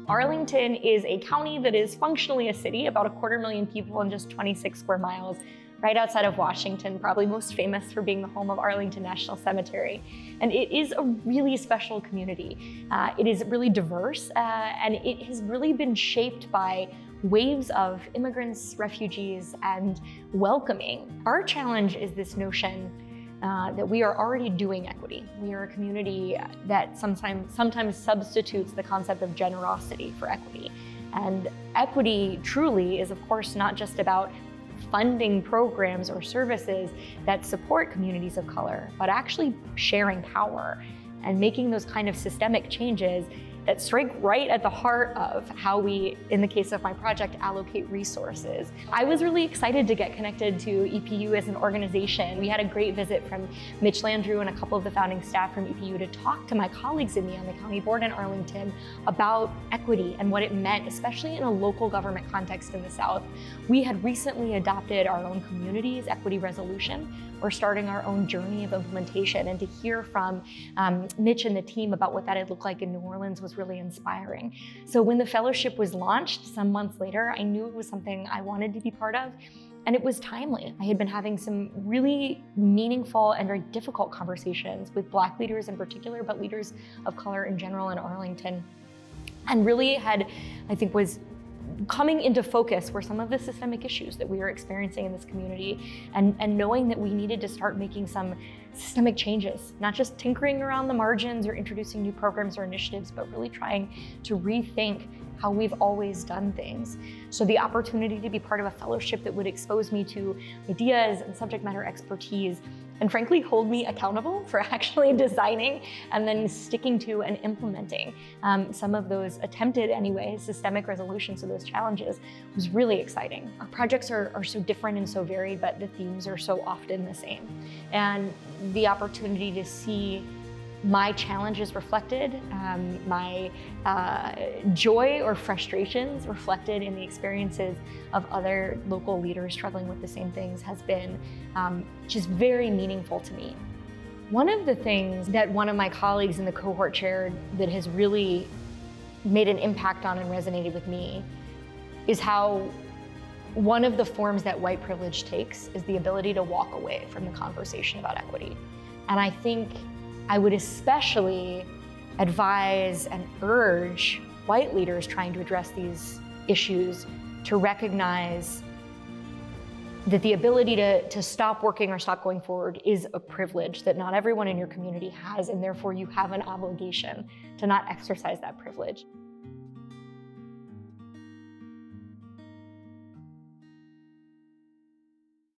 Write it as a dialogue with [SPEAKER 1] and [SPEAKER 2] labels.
[SPEAKER 1] Arlington is a county that is functionally a city, about 250,000 people and just 26 square miles, right outside of Washington, probably most famous for being the home of Arlington National Cemetery. And it is a really special community. It is really diverse, and it has really been shaped by waves of immigrants, refugees, and welcoming. Our challenge is this notion that we are already doing equity. We are a community that sometimes substitutes the concept of generosity for equity. And equity truly is, of course, not just about funding programs or services that support communities of color, but actually sharing power and making those kind of systemic changes that strike right at the heart of how we, in the case of my project, allocate resources. I was really excited to get connected to EPU as an organization. We had a great visit from Mitch Landrieu and a couple of the founding staff from EPU to talk to my colleagues and me on the county board in Arlington about equity and what it meant, especially in a local government context in the South. We had recently adopted our own community's equity resolution. We're starting our own journey of implementation, and to hear from Mitch and the team about what that had looked like in New Orleans was really inspiring. So when the fellowship was launched some months later, I knew it was something I wanted to be part of, and it was timely. I had been having some really meaningful and very difficult conversations with Black leaders in particular, but leaders of color in general in Arlington, and really was coming into focus were some of the systemic issues that we were experiencing in this community, and knowing that we needed to start making some systemic changes, not just tinkering around the margins or introducing new programs or initiatives, but really trying to rethink how we've always done things. So the opportunity to be part of a fellowship that would expose me to ideas and subject matter expertise, and frankly hold me accountable for actually designing and then sticking to and implementing some of those attempted anyway systemic resolutions of those challenges was really exciting. Our projects are so different and so varied, but the themes are so often the same. And the opportunity to see my challenges reflected, my joy or frustrations reflected in the experiences of other local leaders struggling with the same things has been just very meaningful to me. One of the things that one of my colleagues in the cohort shared that has really made an impact on and resonated with me is how one of the forms that white privilege takes is the ability to walk away from the conversation about equity. And I think I would especially advise and urge white leaders trying to address these issues to recognize that the ability to stop working or stop going forward is a privilege that not everyone in your community has, and therefore you have an obligation to not exercise that privilege.